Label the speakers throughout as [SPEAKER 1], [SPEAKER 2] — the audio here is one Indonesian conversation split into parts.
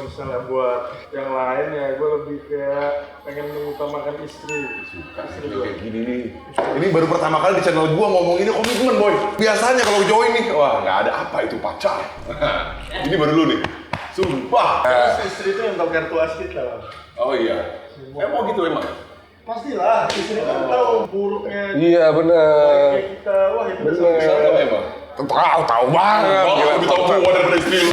[SPEAKER 1] misalnya buat yang lain ya gue lebih kayak pengen mengutamakan istri.
[SPEAKER 2] Istri kayak gini nih. Ini baru pertama kali di channel gua ngomong ini komitmen, boy. Biasanya kalau join nih, wah nggak ada apa itu pacar. Ini baru lu nih. Sumpah.
[SPEAKER 1] Istri itu yang tahu kartu as kita.
[SPEAKER 2] Oh iya. Emang gitu emang.
[SPEAKER 1] Pastilah, istri kan tahu buruknya.
[SPEAKER 3] Iya benar.
[SPEAKER 1] Kayak kita, wah itu udah
[SPEAKER 3] Bener.
[SPEAKER 2] Misalnya emang.
[SPEAKER 3] Tahu banget.
[SPEAKER 2] Oh, lebih tahu gua daripada istri lu.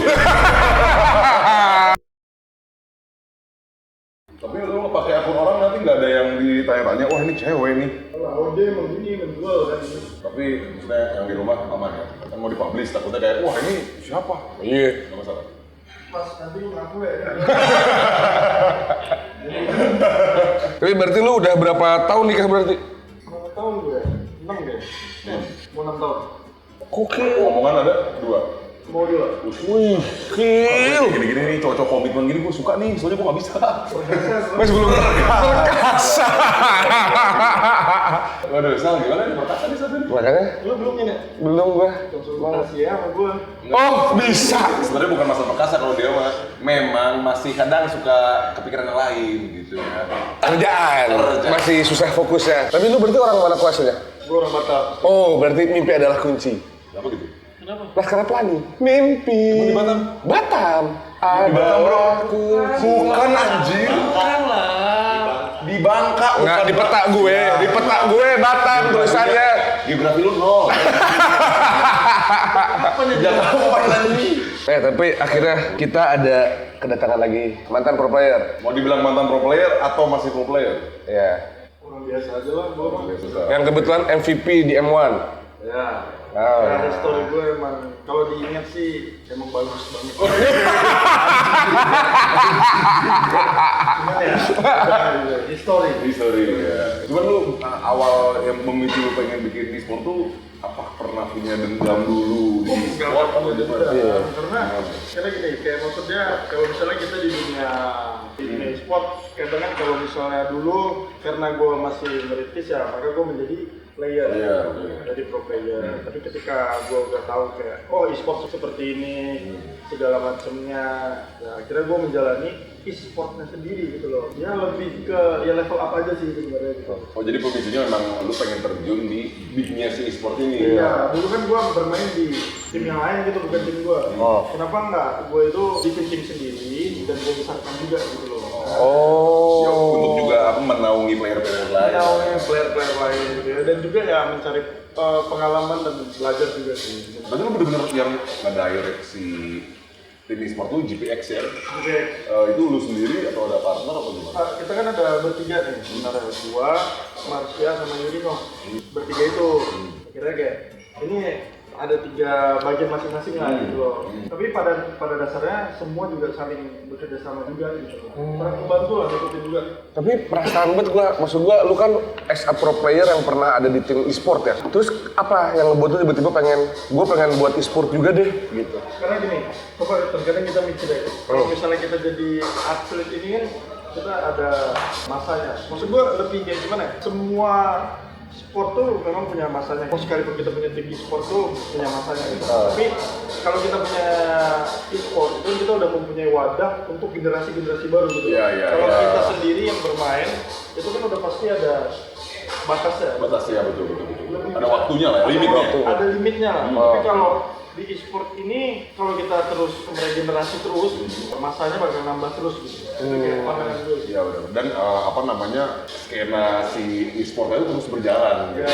[SPEAKER 2] Tapi lu pakai akun orang nanti nggak ada yang ditanya-tanya, wah ini cewek nih.
[SPEAKER 1] Oh dia emang gini menjual kan.
[SPEAKER 2] Tapi maksudnya yang di rumah aman ya. Kan mau dipublish takutnya kayak, wah ini siapa?
[SPEAKER 3] Iya.
[SPEAKER 2] Nggak masalah.
[SPEAKER 1] Pas nanti lu ngaku ya.
[SPEAKER 3] Tapi berarti lu udah berapa tahun nikah berarti?
[SPEAKER 1] 6 tahun gue, 6 deh. Mau 6 tahun.
[SPEAKER 3] Oke.
[SPEAKER 2] Omongan ada 2.
[SPEAKER 1] Mau 2.
[SPEAKER 3] Wih, kill.
[SPEAKER 2] Gini-gini nih, cowok-cowok komitmen gini gue suka nih, soalnya gue gak bisa.
[SPEAKER 3] Mas belum perkasa.
[SPEAKER 2] Waduh, Sal, gimana nih perkasa nih satu nih?
[SPEAKER 3] Makanya
[SPEAKER 1] Lu belum ini?
[SPEAKER 3] belum gua.
[SPEAKER 1] Konsultasi ya sama gue.
[SPEAKER 3] Oh bisa.
[SPEAKER 2] Sebenarnya bukan masalah perkasa kalau dia mah, memang masih kadang suka kepikiran yang lain gitu ya.
[SPEAKER 3] Kerjaan masih susah fokus ya. Tapi lu berarti orang mana kuasanya?
[SPEAKER 1] Gue orang Batak.
[SPEAKER 3] Oh berarti mimpi adalah kunci.
[SPEAKER 2] Kenapa gitu?
[SPEAKER 1] Kenapa?
[SPEAKER 3] Laskar Pelangi. Mimpi.
[SPEAKER 2] Emang di Batam?
[SPEAKER 3] Batam.
[SPEAKER 2] Di Batam bro?
[SPEAKER 3] Kunci.
[SPEAKER 2] Bukan anjir.
[SPEAKER 1] Bukan lah.
[SPEAKER 2] Di Bangka.
[SPEAKER 3] Enggak di peta gue. Di peta gue Batam tulisannya.
[SPEAKER 2] Geografi lu nol.
[SPEAKER 1] Apa nih?
[SPEAKER 2] Jangan lupa lagi.
[SPEAKER 3] Tapi akhirnya kita ada kedatangan lagi mantan pro player.
[SPEAKER 2] Mau dibilang mantan pro player atau masih pro player?
[SPEAKER 3] Ya.
[SPEAKER 1] Orang biasa aja lah gue mah.
[SPEAKER 3] Yang kebetulan MVP di M1.
[SPEAKER 1] Ya.
[SPEAKER 3] Oh.
[SPEAKER 1] Ya, ada story gue emang kalau diingat sih emang bagus banget. Cuman ya, history.
[SPEAKER 2] History ya. Cuman lu awal yang memicu lu pengen bikin e-sport tuh apa pernah punya dendam dulu di e-sport atau gimana?
[SPEAKER 3] Iya.
[SPEAKER 1] Karena gini, kayak maksudnya kalau misalnya kita di dunia e-sport, kadang kan kalau misalnya dulu karena gue masih merintis ya, maka gue menjadi player, jadi pro player. Tapi ketika gue udah tahu kayak, oh e-sport seperti ini, segala macamnya, ya akhirnya gue menjalani e-sportnya sendiri gitu loh. Ya lebih ke ya level up aja sih sebenarnya gitu.
[SPEAKER 2] Oh jadi pemicunya memang lu pengen terjun di bignya si e-sport ini?
[SPEAKER 1] Iya, dulu kan gue bermain di tim yang lain gitu, bukan tim gue.
[SPEAKER 3] Oh.
[SPEAKER 1] Kenapa enggak? Gue itu bikin tim sendiri dan gue besarkan juga gitu loh.
[SPEAKER 2] Ya, untuk juga apa menaungi player-player lain.
[SPEAKER 1] Menaungi player-player lain gitu ya. Dan juga ya mencari pengalaman dan belajar juga sih.
[SPEAKER 2] Berarti lu bener-bener yang ngedirect si tim e-sport tuh GPX ya?
[SPEAKER 1] Oke.
[SPEAKER 2] Itu lu sendiri atau ada partner atau gimana?
[SPEAKER 1] Kita kan ada bertiga nih, sebenarnya gua, Marsha sama Yurino. Bertiga itu, akhirnya kayak ini ada 3 bagian masing-masing lah gitu loh. Tapi pada dasarnya semua juga saling bekerja sama juga gitu loh. Saling membantu lah ikutin juga.
[SPEAKER 3] Tapi perasaan banget maksud gua lu kan as a pro player yang pernah ada di tim e-sport ya. Terus apa yang ngebuat lu tiba-tiba pengen buat e-sport juga deh gitu.
[SPEAKER 1] Karena gini, coba terkadang kita mikir ya, kalau misalnya kita jadi atlet ini kan kita ada masanya. Maksud gua lebih kayak gimana ya? Semua sport tuh memang punya masanya. Sekalipun kita punya tim e-sport tuh punya masanya gitu. Tapi kalau kita punya e-sport itu kita udah mempunyai wadah untuk generasi-generasi baru gitu. Kalau kita sendiri yang bermain itu kan udah pasti ada batasnya.
[SPEAKER 2] Batasnya betul. Ada waktunya lah, limitnya.
[SPEAKER 1] Ada limitnya lah. Tapi kalau di e-sport ini kalau kita terus meregenerasi terus, masanya bakal nambah terus gitu. Kayak pandangan gue.
[SPEAKER 2] Iya benar. Dan apa namanya skena si e-sport itu terus berjalan.
[SPEAKER 1] Ya,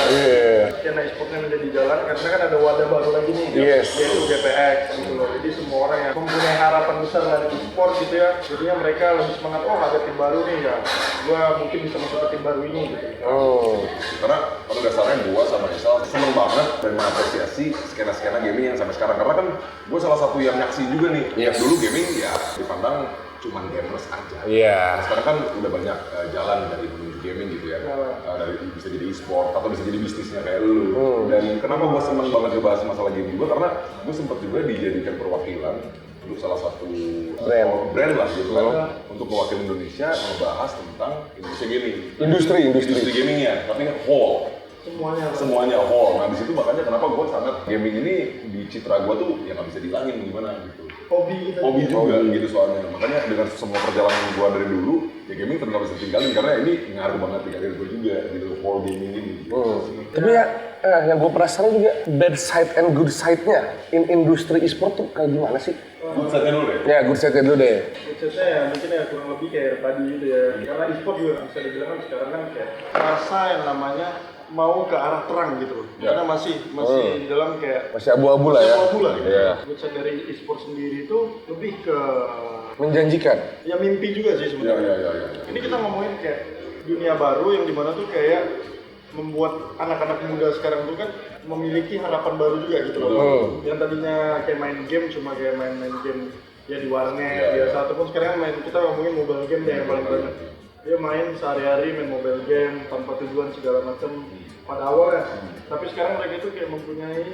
[SPEAKER 1] karena e-sportnya menjadi jalan karena kan ada wadah baru lagi nih, yaitu GPX gitu loh. Jadi semua orang yang mempunyai harapan besar dari e-sport gitu ya, jadinya mereka lebih semangat, oh ada tim baru nih ya, gua mungkin bisa masuk ke tim baru ini gitu.
[SPEAKER 2] Karena pada dasarnya gua sama Isal seneng banget dan mengapresiasi skena-skena gaming yang sampai sekarang. Karena kan gua salah satu yang nyaksi juga nih. Dulu gaming ya dipandang cuman gamers aja. Nah, sekarang kan udah banyak jalan dari menuju gaming gitu ya. Dari bisa jadi e-sport atau bisa jadi bisnisnya kayak lu. Dan kenapa gue seneng banget ngebahas masalah gaming gue karena gue sempat juga dijadikan perwakilan untuk salah satu brand lah gitu kan untuk mewakili Indonesia ngebahas tentang Indonesia gaming. Industri gamingnya, tapi whole. Semuanya whole. Nah di situ makanya kenapa gue sangat gaming ini di citra gue tuh ya nggak bisa dihilangin gimana gitu. hobi juga gitu soalnya. Makanya dengan semua perjalanan gua dari dulu, ya gaming tetap nggak bisa tinggalin karena ini ngaruh banget di karir gua juga gitu, for gaming ini.
[SPEAKER 3] Tapi ya, yang gue penasaran juga bad side and good side-nya in industri e-sport tuh kayak gimana sih?
[SPEAKER 2] Good side-nya dulu deh.
[SPEAKER 3] Ya, good side-nya dulu deh.
[SPEAKER 1] Maksudnya ya mungkin ya kurang lebih kayak tadi gitu ya. Karena e-sport juga bisa dibilang kan sekarang kan kayak rasa yang namanya mau ke arah terang gitu loh.
[SPEAKER 2] Ya.
[SPEAKER 1] Karena masih dalam kayak
[SPEAKER 3] Masih abu-abu lah ya.
[SPEAKER 1] abu-abu lah gitu.
[SPEAKER 3] Iya.
[SPEAKER 1] Maksudnya dari e-sport sendiri itu lebih ke
[SPEAKER 3] Menjanjikan.
[SPEAKER 1] ya mimpi juga sih sebenarnya.
[SPEAKER 2] Ya.
[SPEAKER 1] Ini kita ngomongin kayak dunia baru yang dimana tuh kayak membuat anak-anak muda sekarang tuh kan memiliki harapan baru juga gitu loh. Yang tadinya kayak main game cuma kayak main game ya di warnet biasa ataupun sekarang kita ngomongin mobile game deh yang paling banyak. Dia main sehari-hari main mobile game tanpa tujuan segala macam pada awalnya. Tapi sekarang mereka itu kayak mempunyai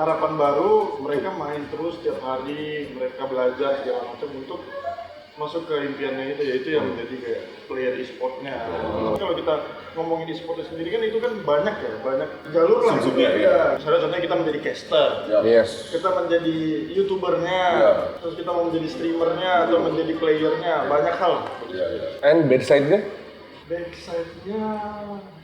[SPEAKER 1] harapan baru, mereka main terus tiap hari, mereka belajar segala macam untuk masuk ke impiannya itu, yaitu yang menjadi kayak player e-sportnya. Kalau kita ngomongin e-sportnya sendiri kan itu kan banyak jalur lah.
[SPEAKER 2] Ya.
[SPEAKER 1] Misalnya contohnya kita menjadi caster,
[SPEAKER 3] Yes.
[SPEAKER 1] kita menjadi youtubernya, terus kita mau menjadi streamernya atau menjadi playernya, banyak hal.
[SPEAKER 3] And bad side-nya?
[SPEAKER 1] Backside-nya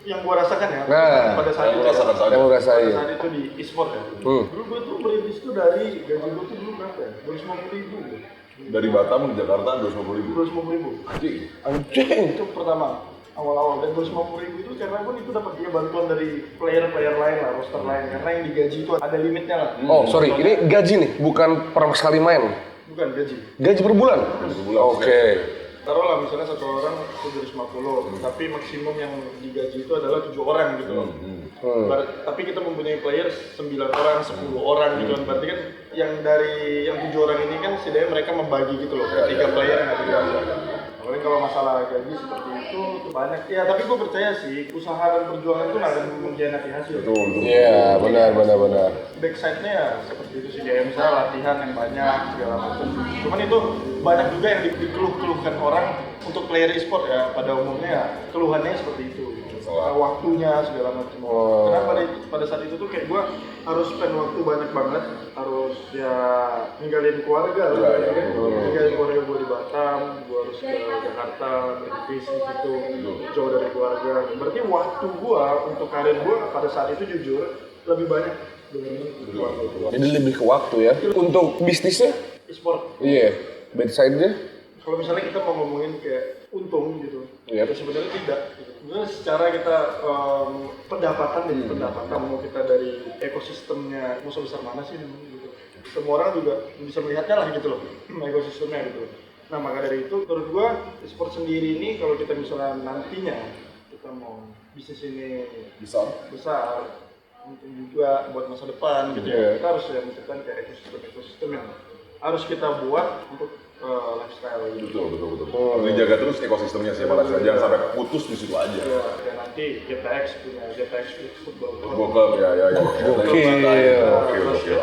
[SPEAKER 1] yang gua rasakan ya,
[SPEAKER 3] Nah,
[SPEAKER 1] pada saat itu.
[SPEAKER 3] Yang lu rasain.
[SPEAKER 1] Pada saat itu di e-sport ya. Dulu gua tuh merintis tuh dari gaji gua tuh dulu berapa ya? 250.000.
[SPEAKER 2] Dari Batam ke Jakarta 250.000.
[SPEAKER 1] 250.000.
[SPEAKER 3] Anjing.
[SPEAKER 1] Itu pertama awal-awal, dan 250.000 itu karena pun itu dapat dia bantuan dari player-player lain lah, roster lain, karena yang digaji itu ada limitnya lah.
[SPEAKER 3] Oh, sorry. Ini gaji nih, bukan per sekali main.
[SPEAKER 1] Bukan gaji.
[SPEAKER 3] Gaji per bulan? Oke.
[SPEAKER 1] Taruhlah misalnya satu orang 750, tapi maksimum yang digaji itu adalah 7 orang gitu loh. Tapi kita mempunyai player 9 orang, 10 orang gitu kan. Berarti kan yang dari yang 7 orang ini kan setidaknya mereka membagi gitu loh, ketika player yang ada. Apalagi kalau masalah gaji seperti itu banyak. Ya tapi gue percaya sih usaha dan perjuangan itu nggak akan mengkhianati hasil.
[SPEAKER 3] Iya, benar.
[SPEAKER 1] Backside-nya ya seperti itu sih, kayak misalnya latihan yang banyak segala macam. Cuman itu banyak juga yang dikeluh-keluhkan orang untuk player e-sport ya, pada umumnya ya keluhannya seperti itu. Waktunya segala macam. Karena pada saat itu tuh kayak gue harus spend waktu banyak banget, harus ya ninggalin keluarga lah, ninggalin keluarga gue di Batam, gue harus ke Jakarta, merintis gitu, jauh dari keluarga. Berarti waktu gue untuk karir gue pada saat itu jujur lebih banyak dibanding keluarga.
[SPEAKER 3] Jadi lebih ke waktu ya. Untuk bisnisnya?
[SPEAKER 1] E-sport.
[SPEAKER 3] Iya. Bad side-nya?
[SPEAKER 1] Kalau misalnya kita mau ngomongin kayak untung gitu,
[SPEAKER 3] Yep.
[SPEAKER 1] ya sebenarnya tidak. Sebenarnya secara kita pendapatan mau kita dari ekosistemnya mau sebesar mana sih gitu. Semua orang juga bisa melihatnya lah gitu loh, ekosistemnya gitu. Nah maka dari itu menurut gua e-sport sendiri ini kalau kita misalnya nantinya kita mau bisnis ini besar untung juga buat masa depan gitu ya, kita harus ya menciptakan kayak ekosistem yang harus kita buat untuk lifestyle gitu.
[SPEAKER 2] Betul. Harus dijaga terus ekosistemnya siapa lifestyle, jangan sampai putus di situ aja.
[SPEAKER 1] Ya nanti GTX punya GTX Football
[SPEAKER 2] Club, ya. Oke.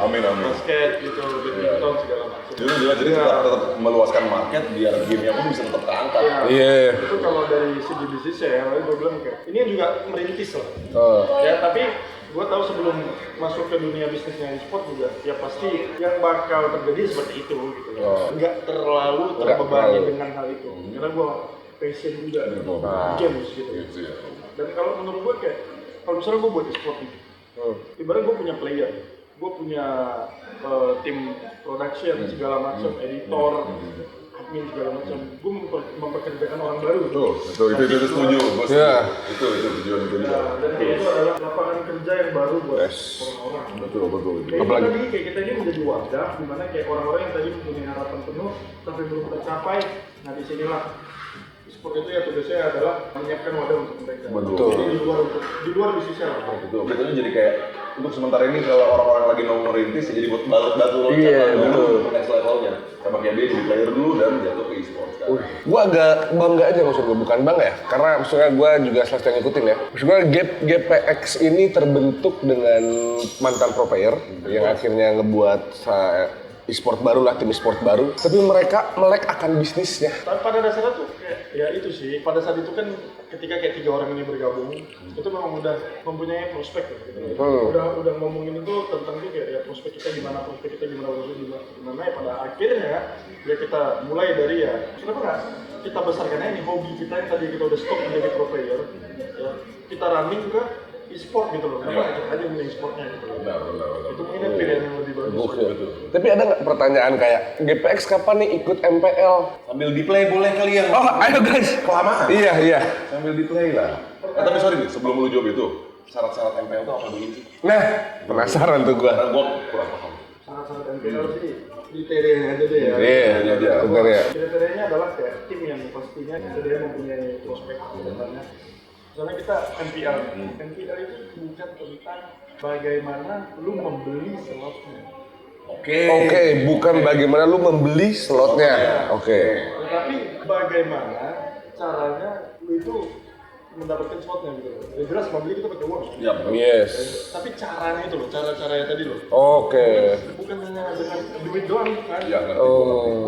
[SPEAKER 2] Amin.
[SPEAKER 1] Basket gitu, badminton segala macam.
[SPEAKER 2] Jadi tetap meluaskan market biar gamenya pun bisa tetap terangkat.
[SPEAKER 3] Iya.
[SPEAKER 1] Itu kalau dari segi bisnis ya, gue bilang kayak ini juga merintis lah. Ya tapi gue tahu sebelum masuk ke dunia bisnisnya e-sport juga ya pasti yang bakal terjadi seperti itu gitu loh. Nggak terlalu terbebani dengan hal itu. Karena gue passion juga games gitu. Dan kalau menurut gue kayak kalau misalnya gue buat e-sport nih, ibaratnya gue punya player, gue punya tim production segala macam, editor, admin segala macam, gue mempekerjakan orang baru.
[SPEAKER 2] Betul, itu setuju, bos. Itu tujuan itu juga.
[SPEAKER 1] Dan itu adalah lapangan kerja yang baru buat orang-orang.
[SPEAKER 2] Betul.
[SPEAKER 1] Apalagi kayak kita ini menjadi wadah di mana kayak orang-orang yang tadi mempunyai harapan penuh tapi belum tercapai. Nah disinilah e-sport itu ya tugasnya adalah menyiapkan wadah untuk mereka.
[SPEAKER 2] Betul.
[SPEAKER 1] Jadi di luar bisnisnya lah.
[SPEAKER 2] Betul. Betulnya jadi kayak untuk sementara ini kalau orang-orang lagi mau merintis ya jadi buat batu
[SPEAKER 3] Betul.
[SPEAKER 2] next levelnya. Sama kayak dia jadi player dulu dan jatuh ke e-sport sekarang.
[SPEAKER 3] Gue agak bangga aja maksud gue, bukan bangga ya, karena maksudnya gue juga selesai ngikutin ya. Maksud gue GPX ini terbentuk dengan mantan pro player yang akhirnya ngebuat e-sport baru lah, tim e-sport baru. Tapi mereka melek akan bisnisnya.
[SPEAKER 1] Tapi pada dasarnya tuh kayak Ya itu sih, pada saat itu kan ketika kayak 3 orang ini bergabung, itu memang udah mempunyai prospek gitu. Udah ngomongin itu tentang itu kayak ya prospek kita gimana ya pada akhirnya ya kita mulai dari ya kenapa nggak kita besarkan ini hobi kita yang tadi kita udah stop menjadi pro player, ya, kita running ke e-sport gitu loh, kenapa kita aja milih e-sportnya gitu loh.
[SPEAKER 2] Benar.
[SPEAKER 1] Itu mungkin pilihan yang lebih bagus.
[SPEAKER 2] Betul.
[SPEAKER 3] Tapi ada nggak pertanyaan kayak GPX kapan nih ikut MPL?
[SPEAKER 2] Sambil di play boleh kali ya?
[SPEAKER 3] Oh, ayo guys.
[SPEAKER 2] Kelamaan.
[SPEAKER 3] Iya.
[SPEAKER 2] Sambil di play lah. Tapi sorry nih, sebelum lu jawab itu, syarat-syarat MPL itu apa dulu sih?
[SPEAKER 3] Nah, penasaran tuh gua.
[SPEAKER 2] Karena gua kurang paham.
[SPEAKER 1] Sangat-sangat MPL sih kriterianya aja deh ya.
[SPEAKER 3] Iya, benar ya.
[SPEAKER 1] Kriterianya adalah kayak tim yang pastinya dia mempunyai prospek sebenarnya. Karena kita MPL itu bukan tentang bagaimana lu membeli slotnya.
[SPEAKER 3] Oke, bukan bagaimana lu membeli slotnya. Oke.
[SPEAKER 1] Tetapi bagaimana caranya lu itu mendapatkan slotnya gitu loh. Ya jelas membeli kita pakai uang.
[SPEAKER 2] Iya, betul.
[SPEAKER 3] Yes.
[SPEAKER 1] Tapi caranya itu loh, cara-caranya tadi loh.
[SPEAKER 3] Oke.
[SPEAKER 1] Bukan hanya dengan duit doang kan.
[SPEAKER 2] Iya, ngerti.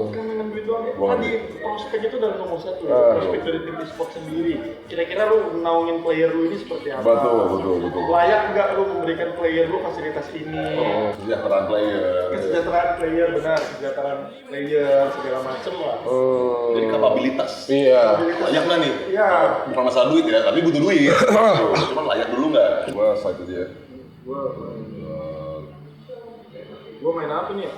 [SPEAKER 1] Bukan dengan duit doang. Tadi prospek itu adalah nomor satu. Prospek dari tim e-sport sendiri. Kira-kira lu naungin player lu ini seperti apa?
[SPEAKER 2] Betul.
[SPEAKER 1] Layak nggak lu memberikan player lu fasilitas ini?
[SPEAKER 2] Kesejahteraan player.
[SPEAKER 1] Kesejahteraan player benar, kesejahteraan player segala macem lah.
[SPEAKER 2] Jadi kapabilitas.
[SPEAKER 3] Iya.
[SPEAKER 2] Layak nggak nih?
[SPEAKER 1] Iya.
[SPEAKER 2] Bukan masalah duit ya, tapi butuh duit. Cuman layak dulu nggak? Gua side itu dia.
[SPEAKER 1] Gua main apa nih?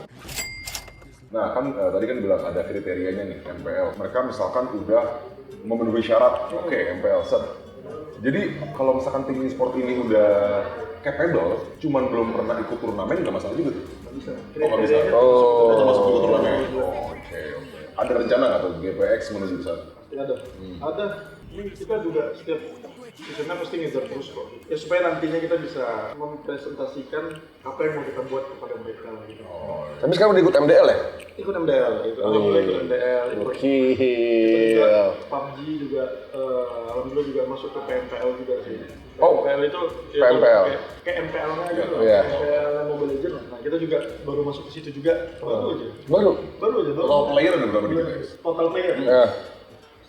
[SPEAKER 2] Nah kan tadi kan bilang ada kriterianya nih MPL. Mereka misalkan udah memenuhi syarat, oke MPL set. Jadi kalau misalkan tim e-sport ini udah capable, cuman belum pernah ikut turnamen nggak masalah juga tuh.
[SPEAKER 1] Bisa.
[SPEAKER 2] Nggak bisa.
[SPEAKER 1] Kriterianya
[SPEAKER 2] Kita masuk ikut
[SPEAKER 1] Oh,
[SPEAKER 2] turnamen.
[SPEAKER 1] iya.
[SPEAKER 2] Oke. Ada rencana nggak tuh GPX menuju ke sana?
[SPEAKER 1] Pasti ada. Ada. Ini kita juga setiap seasonnya pasti ngejar terus kok. Ya supaya nantinya kita bisa mempresentasikan apa yang mau kita buat kepada mereka gitu.
[SPEAKER 3] Tapi sekarang udah ikut MDL ya?
[SPEAKER 1] Ikut MDL, alhamdulillah ikut MDL, ikut
[SPEAKER 3] Gokil.
[SPEAKER 1] PUBG juga, alhamdulillah juga masuk ke PMPL juga sih.
[SPEAKER 3] Oh,
[SPEAKER 1] PMPL itu
[SPEAKER 3] PMPL.
[SPEAKER 1] kayak MPL-nya gitu loh,
[SPEAKER 3] Iya.
[SPEAKER 1] MPL Mobile Legends. Nah kita juga baru masuk ke situ juga, baru aja.
[SPEAKER 3] Baru.
[SPEAKER 2] Total player ada berapa di GPX?
[SPEAKER 1] Total player,
[SPEAKER 3] Nah.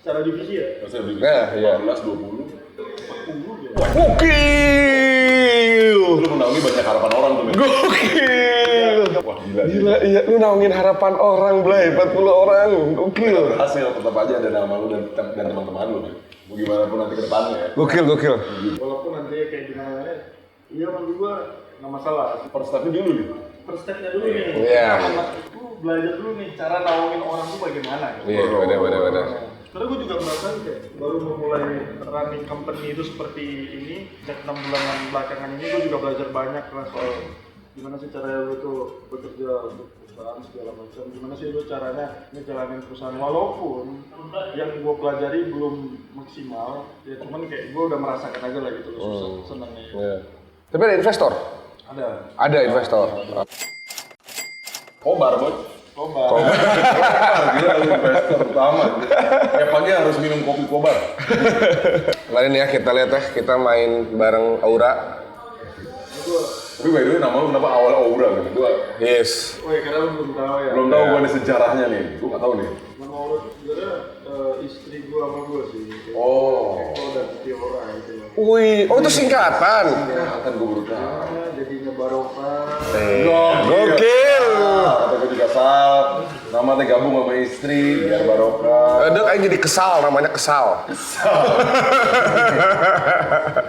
[SPEAKER 1] secara divisi ya,
[SPEAKER 2] Maksudnya lebih
[SPEAKER 3] Nah, iya.
[SPEAKER 2] 15, 20.
[SPEAKER 1] 40 ya.
[SPEAKER 3] Gokil.
[SPEAKER 2] Lu menaungi banyak harapan orang tuh, men.
[SPEAKER 3] Gokil.
[SPEAKER 2] Wah, gila.
[SPEAKER 3] Gila, iya. Lu naungin harapan orang, Blay. 40 orang. Gokil.
[SPEAKER 2] Berhasil, tetap aja ada nama lu dan teman-teman lu, men. Mau gimana pun nanti ke depannya ya.
[SPEAKER 3] Gokil.
[SPEAKER 1] Walaupun nanti kayak gimana ya, iya menurut gua nggak masalah.
[SPEAKER 2] First step-nya dulu nih.
[SPEAKER 1] First step-nya dulu nih.
[SPEAKER 3] Iya.
[SPEAKER 1] Lu belajar dulu nih cara naungin orang tuh bagaimana.
[SPEAKER 3] Iya, benar.
[SPEAKER 1] Karena gue juga merasakan kayak baru memulai running company itu seperti ini, sejak 6 bulanan belakangan ini gue juga belajar banyak lah soal gimana sih caranya lu tuh bekerja untuk perusahaan segala macam, gimana sih lu caranya ngejalanin perusahaan, walaupun yang gue pelajari belum maksimal, ya cuman kayak gue udah merasakan aja lah gitu loh, senangnya.
[SPEAKER 3] Iya. Tapi ada investor?
[SPEAKER 1] Ada.
[SPEAKER 3] Ada investor.
[SPEAKER 2] Kobar, boy.
[SPEAKER 1] Coba.
[SPEAKER 2] Gila, lu investor utama. Tiap pagi harus minum kopi kobar.
[SPEAKER 3] Kemarin ya kita lihat kita main bareng Aura.
[SPEAKER 2] Tapi by the way, nama lu kenapa awal Aura kan? Gua
[SPEAKER 3] Yes.
[SPEAKER 1] Woi, karena lu belum tahu ya.
[SPEAKER 2] belum tahu gua nih sejarahnya nih. Gua nggak tahu nih.
[SPEAKER 1] Nama Aura sebenarnya istri gua sama gua sih.
[SPEAKER 2] Oh.
[SPEAKER 1] Eko dan Tiora gitu loh.
[SPEAKER 3] Wih, oh itu singkatan.
[SPEAKER 2] Kan gua baru tahu.
[SPEAKER 1] Jadinya Barokah.
[SPEAKER 3] Gokil.
[SPEAKER 2] Kata gua juga Sal. Nama teh gabung sama istri biar barokah.
[SPEAKER 3] Ada kayak jadi kesal, namanya kesal.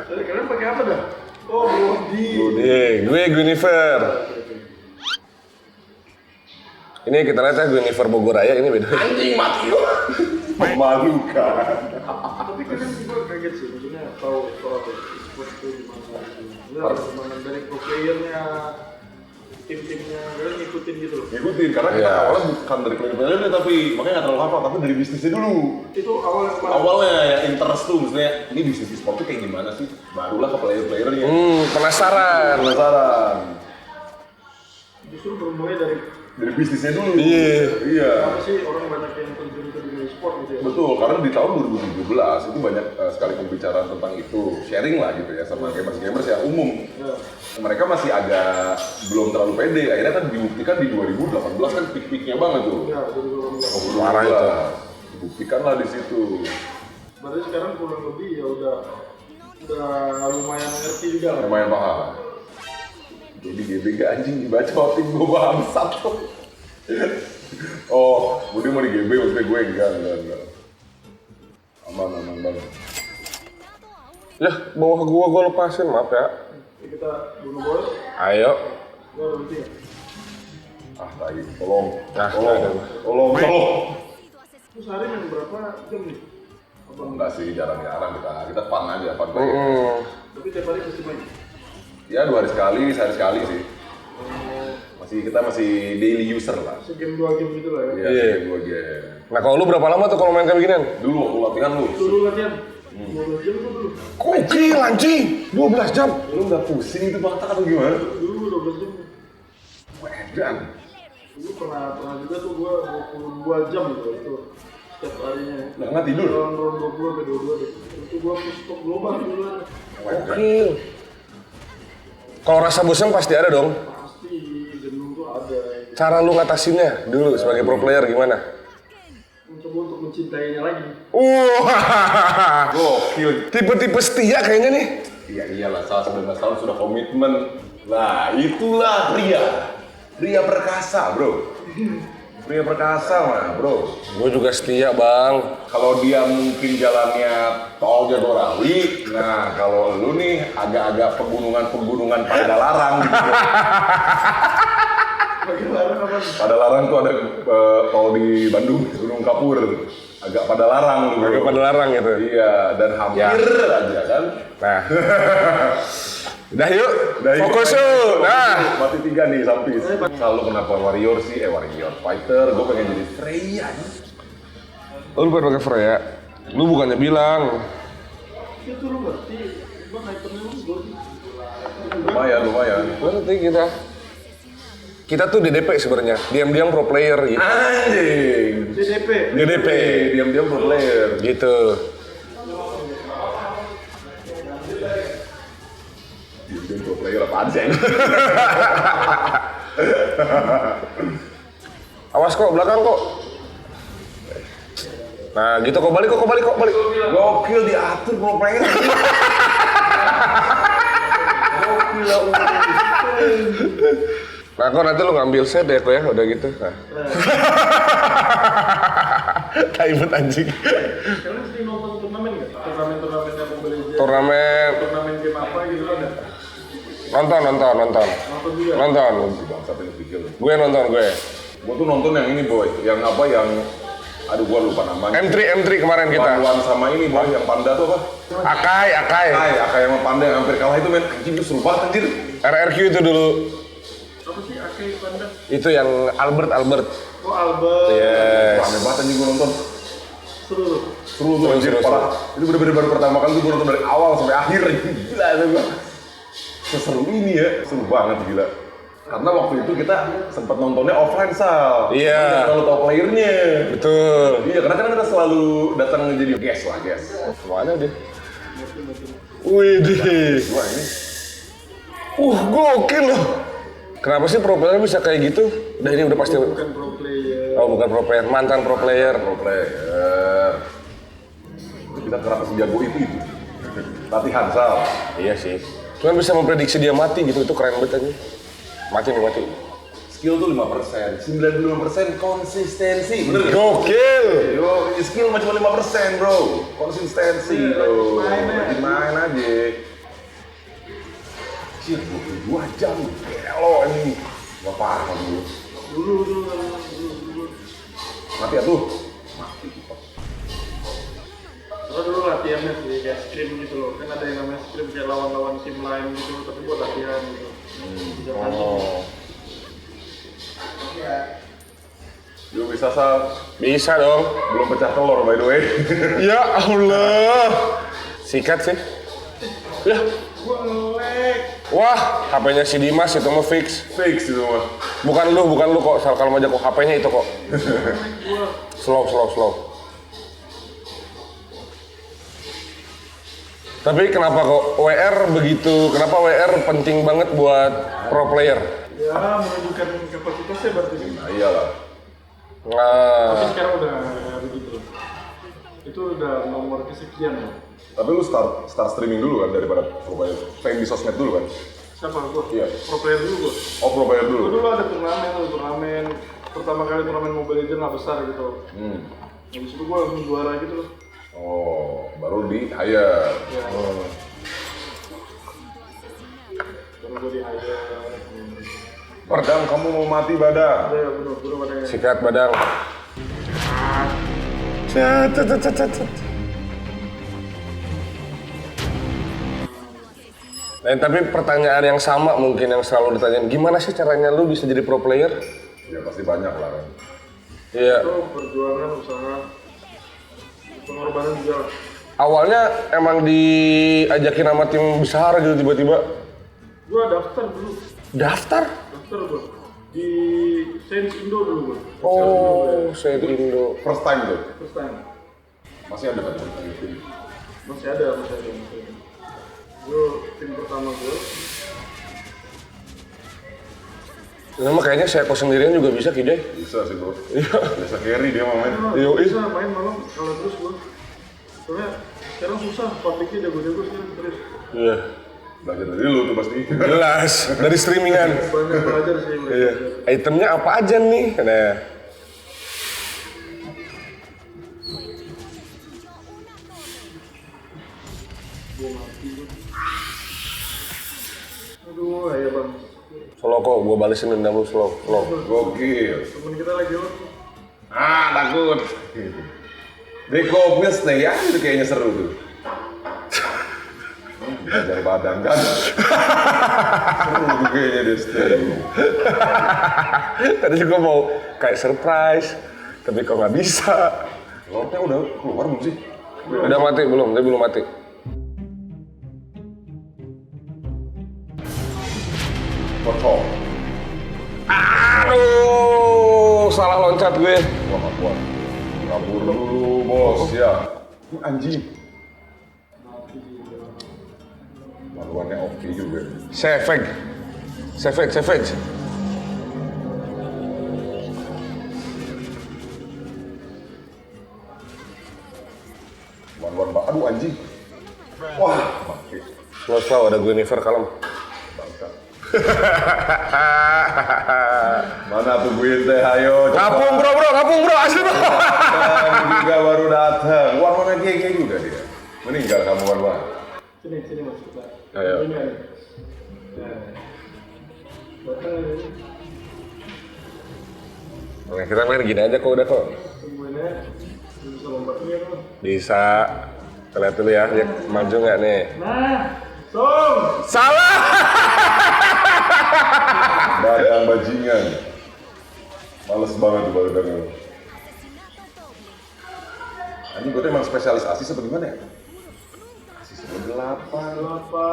[SPEAKER 1] Jadi kalian pakai apa dah? Oh, Brody.
[SPEAKER 3] Gue Guinevere. Ini kita lihat ya Guinevere Bogor Raya ini beda.
[SPEAKER 2] Anjing mati lu. Memalukan.
[SPEAKER 1] Tapi kalian juga kaget sih, maksudnya tahu soal e-sport itu gimana gimana dari pro playernya, tim-timnya, kalian ngikutin gitu loh.
[SPEAKER 2] Ngikutin karena kita awalnya bukan dari player-playernya tapi makanya nggak terlalu hafal tapi dari bisnisnya dulu.
[SPEAKER 1] Itu awalnya kemana?
[SPEAKER 2] Awalnya ya interest tuh maksudnya ini bisnis e-sport tuh kayak gimana sih? Barulah ke player-playernya.
[SPEAKER 3] Penasaran.
[SPEAKER 2] Penasaran.
[SPEAKER 1] Justru bermulai dari
[SPEAKER 2] Bisnisnya dulu.
[SPEAKER 3] Iya.
[SPEAKER 1] apa sih orang banyak yang terjun ke dunia e-sport gitu ya.
[SPEAKER 2] Betul, karena di tahun 2017 itu banyak sekali pembicaraan tentang itu, sharing lah gitu ya sama gamers-gamers yang umum.
[SPEAKER 1] Ya.
[SPEAKER 2] Mereka masih agak belum terlalu pede, akhirnya kan dibuktikan di 2018 kan peak-peaknya banget tuh.
[SPEAKER 1] Ya, 2018.
[SPEAKER 3] Parah itu.
[SPEAKER 2] Buktikanlah di situ.
[SPEAKER 1] Berarti sekarang kurang lebih ya udah lumayan ngerti juga lah.
[SPEAKER 2] Lumayan paham. Jadi GBG anjing dibacotin gue bangsat. Oh, Budi mau di GB maksudnya gue enggak. Aman bang.
[SPEAKER 3] Ya, bawah gua lepasin, maaf ya.
[SPEAKER 1] Kita bunuh boy.
[SPEAKER 3] Ayo.
[SPEAKER 1] Gua berhenti ya.
[SPEAKER 2] Tai, tolong.
[SPEAKER 3] Nah,
[SPEAKER 2] Tolong.
[SPEAKER 1] Terus sehari main berapa jam nih?
[SPEAKER 2] Enggak sih, jarang-jarang kita fun aja, fun.
[SPEAKER 1] Tapi tiap hari pasti main?
[SPEAKER 2] Ya 2 hari sekali, sehari sekali sih. Kita masih daily user lah.
[SPEAKER 1] Segame 2 game gitu lah ya?
[SPEAKER 2] Iya, 2 game.
[SPEAKER 3] Nah, kalau lu berapa lama tuh kalau main kayak beginian?
[SPEAKER 2] Dulu waktu latihan lu.
[SPEAKER 1] Dulu latihan? 12 jam tuh dulu.
[SPEAKER 3] Gokil anjing, 12 jam.
[SPEAKER 2] Lu nggak pusing itu bang atau gimana?
[SPEAKER 1] Dulu 12 jam.
[SPEAKER 2] Wedan.
[SPEAKER 1] Dulu pernah juga tuh gua 22 jam gitu itu setiap harinya.
[SPEAKER 2] Nggak pernah tidur?
[SPEAKER 1] Ron 20 sampai 22 deh. Itu gua push stop global dulu.
[SPEAKER 3] Gokil. Kalau rasa bosan pasti ada dong.
[SPEAKER 1] Pasti jenuh tuh ada.
[SPEAKER 3] Cara lu ngatasinnya dulu sebagai pro player gimana?
[SPEAKER 1] Mencoba untuk mencintainya lagi.
[SPEAKER 2] Gokil.
[SPEAKER 3] Tipe-tipe setia kayaknya nih.
[SPEAKER 2] Iya iyalah, salah 19 tahun sudah komitmen. Nah itulah pria perkasa bro. Pria perkasa mah bro.
[SPEAKER 3] Gue juga setia bang.
[SPEAKER 2] Kalau dia mungkin jalannya tol Jagorawi, nah kalau lu nih agak-agak pegunungan pada larang gitu.
[SPEAKER 1] Bagi larang apa nih?
[SPEAKER 2] Pada larang tuh ada tol di Bandung, Gunung Kapur. Agak pada larang lu.
[SPEAKER 3] Agak pada larang gitu.
[SPEAKER 2] Iya, dan hampir aja kan.
[SPEAKER 3] Nah. Udah yuk, fokus yuk. Nah.
[SPEAKER 2] Mati 3 nih Sampis. Kalau kenapa warrior sih? Warrior fighter, gue pengen jadi Freya.
[SPEAKER 3] Lu bukan pakai Freya. Lu bukannya bilang.
[SPEAKER 1] Itu lu ngerti. Gua hypernya lu ngerti.
[SPEAKER 2] Lumayan.
[SPEAKER 3] Ngerti kita. Kita tuh DDP sebenarnya, diam-diam pro player gitu.
[SPEAKER 2] Anjing.
[SPEAKER 1] DDP.
[SPEAKER 2] Diam-diam pro player.
[SPEAKER 3] Gitu.
[SPEAKER 2] Diam-diam pro player apaan sih?
[SPEAKER 3] Awas kok, belakang kok. Nah gitu kok, balik.
[SPEAKER 2] Gokil diatur pro player. Gokil lah.
[SPEAKER 3] Nah kok nanti lu ngambil set ya kok ya, udah gitu. Nah. Taibet anjing.
[SPEAKER 1] Kalian sering nonton turnamen nggak? Turnamen-turnamennya Mobile Legends? Turnamen game apa gitu ada?
[SPEAKER 3] Nonton.
[SPEAKER 1] Nonton juga?
[SPEAKER 3] Nonton.
[SPEAKER 2] Bangsat ini pikir.
[SPEAKER 3] Gue nonton.
[SPEAKER 2] Gua tuh nonton yang ini boy, yang aduh gua lupa namanya.
[SPEAKER 3] M3 kemarin kita.
[SPEAKER 2] Paduan sama ini boy, yang panda tuh apa?
[SPEAKER 3] Akai.
[SPEAKER 2] Akai sama panda yang hampir kalah itu men, anjing itu seru banget anjir.
[SPEAKER 3] RRQ itu dulu.
[SPEAKER 1] Apa sih Akai Panda?
[SPEAKER 3] Itu yang Albert.
[SPEAKER 1] Oh Albert.
[SPEAKER 3] Yes.
[SPEAKER 2] Rame banget anjing gua nonton.
[SPEAKER 1] Seru
[SPEAKER 2] Seru anjir, parah. Itu bener-bener baru pertama kali gua nonton dari awal sampai akhir. Gila itu gua. Seseru ini ya, seru banget gila. Karena waktu itu kita sempat nontonnya offline Sal.
[SPEAKER 3] Iya.
[SPEAKER 2] Kita selalu tahu playernya.
[SPEAKER 3] Betul.
[SPEAKER 2] Iya, karena kan kita selalu datang jadi guest lah, guest.
[SPEAKER 3] Kemana dia? Widih.
[SPEAKER 2] Gua ini
[SPEAKER 3] Gokil loh. Kenapa sih pro player bisa kayak gitu? Ini udah pasti.
[SPEAKER 1] Bukan pro player.
[SPEAKER 3] Oh bukan pro player, mantan pro player.
[SPEAKER 2] pro player. Kita kenapa sejago itu? Latihan Sal.
[SPEAKER 3] Iya sih. Cuman bisa memprediksi dia mati gitu, itu keren banget aja. Mati.
[SPEAKER 2] Skill tuh 5%, 95% konsistensi. Bener gak?
[SPEAKER 3] Gokil.
[SPEAKER 2] Yo, skill mah cuma 5% bro. Konsistensi bro. Main aja. Cih, 22 jam. Gelo ini. Gak parah dulu.
[SPEAKER 1] Dulu.
[SPEAKER 2] Mati ya tuh. Mati.
[SPEAKER 1] Dulu latihannya sih kayak scrim gitu loh. Kan ada yang namanya scrim kayak lawan-lawan tim lain gitu, tapi buat latihan gitu.
[SPEAKER 2] Yo bisa Sal.
[SPEAKER 3] Bisa dong.
[SPEAKER 2] Belum pecah telur by the way.
[SPEAKER 3] Ya Allah. Sikat sih. Ya.
[SPEAKER 1] Gua nge-lag.
[SPEAKER 3] Wah, HP-nya si Dimas itu mah fix.
[SPEAKER 2] Fix itu mah.
[SPEAKER 3] Bukan lu kok. Kalau mau kok HP-nya itu kok. Slow. Tapi kenapa kok WR begitu? Kenapa WR penting banget buat pro player?
[SPEAKER 1] Ya, menunjukkan kapasitasnya berarti.
[SPEAKER 2] Nah iyalah.
[SPEAKER 1] Tapi
[SPEAKER 3] Nah,
[SPEAKER 1] sekarang udah begitu. itu udah nomor kesekian ya.
[SPEAKER 2] Tapi lu start streaming dulu kan daripada pro player. Fame di sosmed dulu kan?
[SPEAKER 1] Siapa gua?
[SPEAKER 2] Iya.
[SPEAKER 1] Pro player dulu gua.
[SPEAKER 2] Oh, pro player
[SPEAKER 1] Gua
[SPEAKER 2] dulu.
[SPEAKER 1] dulu ada turnamen. Pertama kali turnamen Mobile Legends lah besar gitu. Habis itu gua langsung juara gitu loh.
[SPEAKER 2] Oh, baru di hire.
[SPEAKER 1] Ya. Baru gua di hire.
[SPEAKER 2] Badang, kamu mau mati Badang?
[SPEAKER 1] Ya bener pada
[SPEAKER 3] Sikat Badang. Cet. Nah, tapi pertanyaan yang sama mungkin yang selalu ditanyain, gimana sih caranya lu bisa jadi pro player?
[SPEAKER 2] Ya pasti banyak lah kan.
[SPEAKER 3] Iya.
[SPEAKER 1] itu perjuangan, usaha, pengorbanan juga.
[SPEAKER 3] Awalnya emang diajakin sama tim besar gitu tiba-tiba.
[SPEAKER 1] Gua daftar dulu.
[SPEAKER 3] Daftar?
[SPEAKER 1] Daftar gua di Saints Indo dulu gua.
[SPEAKER 3] Oh, saya di Indo.
[SPEAKER 2] First time tuh?
[SPEAKER 1] First time.
[SPEAKER 2] Masih ada kan?
[SPEAKER 1] Masih ada. Gua tim pertama gua.
[SPEAKER 3] Nama kayaknya saya sendirian juga bisa Kide.
[SPEAKER 2] Bisa sih bro.
[SPEAKER 3] Iya.
[SPEAKER 2] Biasa carry dia mau main.
[SPEAKER 3] Yo,
[SPEAKER 1] Bisa main malam kalau terus gua. Soalnya sekarang susah, publiknya jago-jago sekarang terus.
[SPEAKER 3] Iya.
[SPEAKER 2] Belajar dari lu tuh pasti.
[SPEAKER 3] Jelas dari streamingan.
[SPEAKER 1] Banyak belajar sih mereka.
[SPEAKER 3] Iya. Itemnya apa aja nih? Nah.
[SPEAKER 1] Gua mati gua. Aduh, ayo bang.
[SPEAKER 3] Slow kok, gue balesin dendam lu slow.
[SPEAKER 2] Gokil.
[SPEAKER 1] Temen kita lagi lewat.
[SPEAKER 2] Ah, takut. Dekopnya stay ya, itu kayaknya seru tuh. Belajar badan kan. Seru tuh kayaknya dia stay.
[SPEAKER 3] Tadi juga mau kayak surprise, tapi kok nggak bisa.
[SPEAKER 2] Lordnya udah keluar belum sih?
[SPEAKER 3] Udah mati belum? Dia belum mati.
[SPEAKER 2] Kocok.
[SPEAKER 3] Aduh, salah loncat gue.
[SPEAKER 2] Wah, gak kuat. Kabur dulu, bos. Ya. Ini anjing. Laluannya oke juga.
[SPEAKER 3] Savage.
[SPEAKER 2] Wan, aduh anjing. Wah, mati.
[SPEAKER 3] Slow, ada Guinevere kalem.
[SPEAKER 2] Bangka. Mana tuh gue teh, ayo.
[SPEAKER 3] Kapung bro, asli bro.
[SPEAKER 2] Datang juga baru datang. Wah, mana gege juga dia. Meninggal kamu Wan.
[SPEAKER 1] Sini mas kita.
[SPEAKER 3] Ayo.
[SPEAKER 1] Ini ada. Nah. Datang ini.
[SPEAKER 3] Nah, kita main gini aja kok udah kok.
[SPEAKER 1] Semuanya bisa lompatnya tuh.
[SPEAKER 3] Bisa. Kita lihat dulu ya, dia maju nggak nih?
[SPEAKER 1] Nah, Song.
[SPEAKER 3] Salah.
[SPEAKER 2] Badang bajingan. Males banget tuh baru datang. Anjing gue tuh emang spesialis asis apa gimana ya? Asis 8.
[SPEAKER 1] Apa?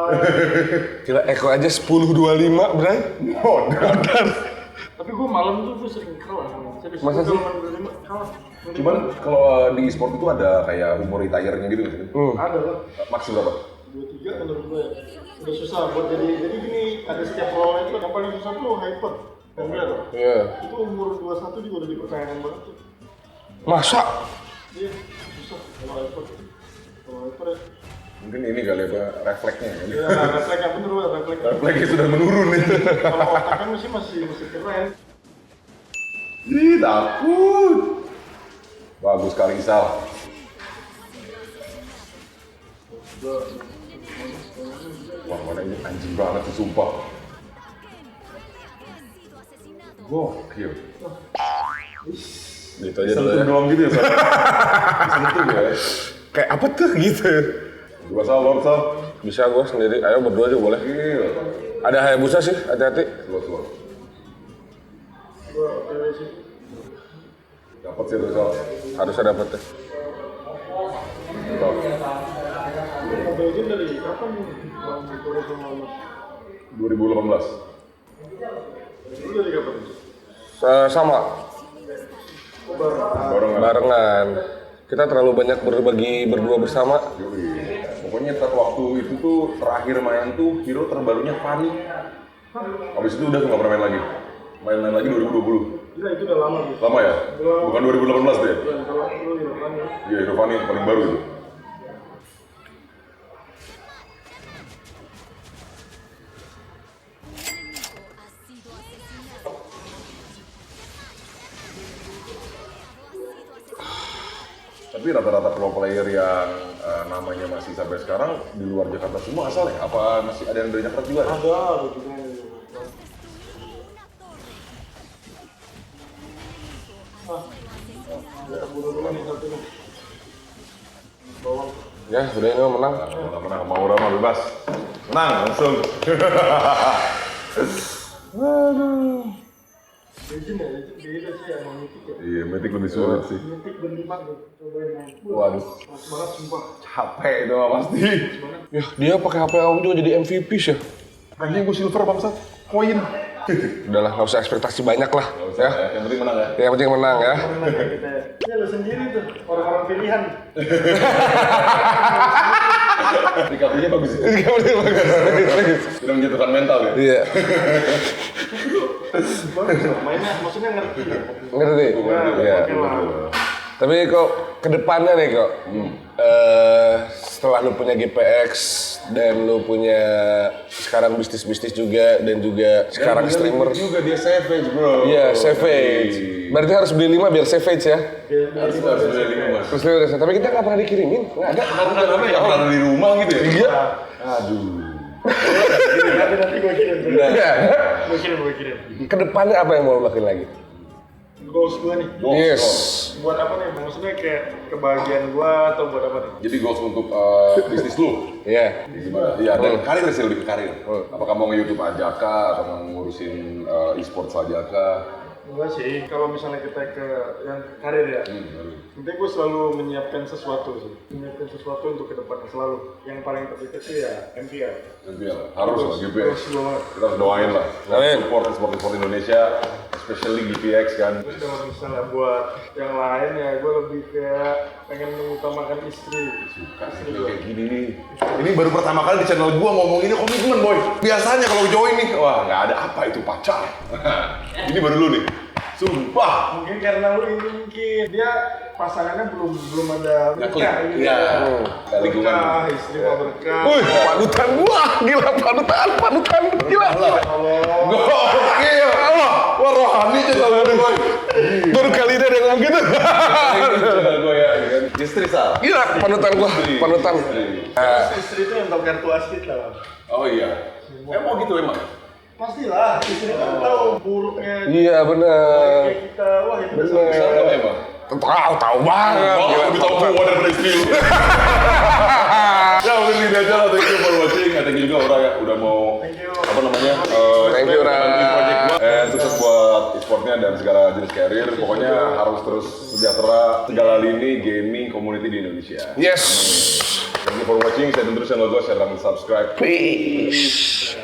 [SPEAKER 3] Gila, Eko aja 10-25, Bray.
[SPEAKER 2] Modal.
[SPEAKER 1] Tapi gue malam tuh gue sering kalah. Serius,
[SPEAKER 3] Masa
[SPEAKER 1] gua
[SPEAKER 3] sih?
[SPEAKER 1] kalau main berlima, kalah.
[SPEAKER 2] Cuman kalau di e-sport itu ada kayak umur retire-nya gitu nggak sih?
[SPEAKER 1] Ada lah.
[SPEAKER 2] Max berapa?
[SPEAKER 1] 23 menurut gue ya. Udah susah buat jadi gini, ada setiap role itu yang paling susah tuh hyper. Dan dia tuh.
[SPEAKER 3] Iya.
[SPEAKER 1] Itu umur 21 juga udah dipertanyakan banget tuh.
[SPEAKER 3] Masa?
[SPEAKER 1] Iya, susah kalau hyper. Kalau hyper ya.
[SPEAKER 2] Mungkin ini kali apa refleksnya ya.
[SPEAKER 1] Iya, refleksnya bener banget, refleksnya.
[SPEAKER 2] Refleksnya sudah menurun nih.
[SPEAKER 1] Kalau otak kan masih keren.
[SPEAKER 2] Ih, takut. Bagus Karisal. Wah, mana ini anjing banget tuh, sumpah. Gokil.
[SPEAKER 3] Gitu aja dulu
[SPEAKER 2] Sentuh
[SPEAKER 3] ya.
[SPEAKER 2] doang gitu ya, Sal? Sentuh ya.
[SPEAKER 3] Kayak apa tuh gitu?
[SPEAKER 2] Dua Sal, Lord Sal.
[SPEAKER 3] Bisa gue sendiri, ayo berdua juga boleh.
[SPEAKER 2] Gil.
[SPEAKER 3] Ada Hayabusa sih, hati-hati.
[SPEAKER 2] Lord.
[SPEAKER 1] Gue cewek sih.
[SPEAKER 2] Dapat sih tuh, Sal.
[SPEAKER 3] Harusnya dapet deh.
[SPEAKER 2] Mantap.
[SPEAKER 1] Mobile Legends dari kapan nih? Bang Victoria sama Mas.
[SPEAKER 2] 2018.
[SPEAKER 1] Itu dari kapan?
[SPEAKER 3] Sama,
[SPEAKER 1] Oh, bareng.
[SPEAKER 3] barengan. Kita terlalu banyak berbagi berdua bersama.
[SPEAKER 2] Yoi. Pokoknya satu waktu itu tuh terakhir main tuh hero terbarunya Fanny. Habis itu udah nggak pernah main lagi. Main lagi 2020.
[SPEAKER 1] Gila, itu udah lama gitu.
[SPEAKER 2] Lama ya? Bukan 2018 tuh ya?
[SPEAKER 1] Bukan, kalau itu Irfan ya.
[SPEAKER 2] Iya, Irfan yang paling baru itu. Tapi rata-rata pro player yang namanya masih sampai sekarang di luar Jakarta semua asal ya? Apa masih ada yang dari Jakarta juga?
[SPEAKER 1] Ada juga yang ya, buru-buru nih satu nih. Bawang.
[SPEAKER 3] Ya, udah ini menang.
[SPEAKER 2] Menang, mau Rama bebas. Menang langsung. Aduh.
[SPEAKER 1] Legend ya, legend beda sih sama Mythic ya.
[SPEAKER 2] Iya, Mythic lebih sulit sih.
[SPEAKER 1] Mythic berlipat deh, cobain main.
[SPEAKER 2] Waduh,
[SPEAKER 1] Mas banget sumpah.
[SPEAKER 2] capek itu mah pasti.
[SPEAKER 3] Ya, dia pakai HP Om juga jadi MVP sih ya.
[SPEAKER 2] Anjing gue silver bangsat, koin.
[SPEAKER 3] Udahlah, nggak usah ekspektasi banyak lah. Ya.
[SPEAKER 2] Yang penting menang ya.
[SPEAKER 3] Yang penting menang ya.
[SPEAKER 1] Mana kayak kita ya. Ya lu sendiri tuh, orang-orang pilihan.
[SPEAKER 2] Recovery-nya bagus.
[SPEAKER 3] Bagus.
[SPEAKER 2] Sudah menjatuhkan mental ya.
[SPEAKER 3] Iya.
[SPEAKER 1] Bagus loh, mainnya maksudnya ngerti ya.
[SPEAKER 3] Ngerti? Iya.
[SPEAKER 1] Oke lah.
[SPEAKER 3] Tapi kok kedepannya nih kok, setelah lu punya GPX dan lu punya sekarang bisnis-bisnis juga dan juga sekarang streamer.
[SPEAKER 2] juga dia savage bro.
[SPEAKER 3] Iya, savage. Berarti harus beli 5 biar savage ya.
[SPEAKER 2] Harus beli 5 mas.
[SPEAKER 3] Terus lu udah, tapi kita nggak pernah dikirimin, nggak ada.
[SPEAKER 2] Kenapa ya? Pernah di rumah gitu ya?
[SPEAKER 3] Iya.
[SPEAKER 2] Aduh.
[SPEAKER 1] Nanti gue kirim.
[SPEAKER 3] Iya.
[SPEAKER 1] Gue kirim.
[SPEAKER 3] Kedepannya apa yang mau lu lakuin lagi?
[SPEAKER 1] Goals gue nih.
[SPEAKER 3] Yes.
[SPEAKER 1] Buat apa nih? Maksudnya kayak kebahagiaan gue atau buat apa nih?
[SPEAKER 2] Jadi goals untuk bisnis lu?
[SPEAKER 3] Iya.
[SPEAKER 2] Gimana? Iya, dan karir sih lebih ke karir. Apakah mau nge-YouTube aja kah? Atau mau ngurusin e-sport saja kah?
[SPEAKER 1] Enggak sih, kalau misalnya kita ke yang karir ya, nanti gue selalu menyiapkan sesuatu sih, menyiapkan sesuatu untuk ke depan selalu. Yang paling terdekat sih ya MPL.
[SPEAKER 2] MPL, harus lah GPX.
[SPEAKER 1] Terus banget.
[SPEAKER 2] Kita harus doain lah.
[SPEAKER 3] Amin.
[SPEAKER 2] Support Indonesia, especially GPX kan.
[SPEAKER 1] Terus kalau misalnya buat yang lain ya, gue lebih kayak pengen mengutamakan istri. Istri gue.
[SPEAKER 2] Kayak gini nih. Ini baru pertama kali di channel gua ngomong ini komitmen boy. Biasanya kalau join nih, wah nggak ada apa itu pacar. Ini baru lu nih. Sumpah.
[SPEAKER 1] Mungkin karena lu ini mungkin dia pasangannya belum ada berkah.
[SPEAKER 2] Iya. Lingkungan.
[SPEAKER 1] Berkah, istri mau berkah.
[SPEAKER 3] Wih, panutan gua, gila panutan, gila.
[SPEAKER 1] Allah.
[SPEAKER 2] Gokil. Wah rohani channel lu boy.
[SPEAKER 3] Baru kali ini ada yang ngomong gitu.
[SPEAKER 2] Channel gua ya. Istri salah.
[SPEAKER 3] Gila, panutan gua, panutan.
[SPEAKER 1] Istri itu yang tahu kartu aslit lah.
[SPEAKER 2] Oh iya. Emang gitu emang.
[SPEAKER 1] Pastilah, istri kan tahu buruknya.
[SPEAKER 3] Iya bener.
[SPEAKER 1] Kayak kita, wah itu udah
[SPEAKER 3] Bener.
[SPEAKER 1] sampai
[SPEAKER 2] Emang.
[SPEAKER 3] Tahu banget.
[SPEAKER 2] Oh,
[SPEAKER 3] Gila,
[SPEAKER 2] lebih tahu gua daripada istri lu. Ya mungkin ini aja lah, thank you for watching. Thank you juga orang yang udah mau
[SPEAKER 1] Thank you.
[SPEAKER 2] apa namanya
[SPEAKER 3] Thank you, Ra.
[SPEAKER 2] bantuin project gua. Sukses buat e-sportnya dan segala jenis karir. Pokoknya harus terus sejahtera segala lini gaming community di Indonesia.
[SPEAKER 3] Yes.
[SPEAKER 2] Thank you for watching. Saya terus channel gua, share dan subscribe.
[SPEAKER 3] Peace.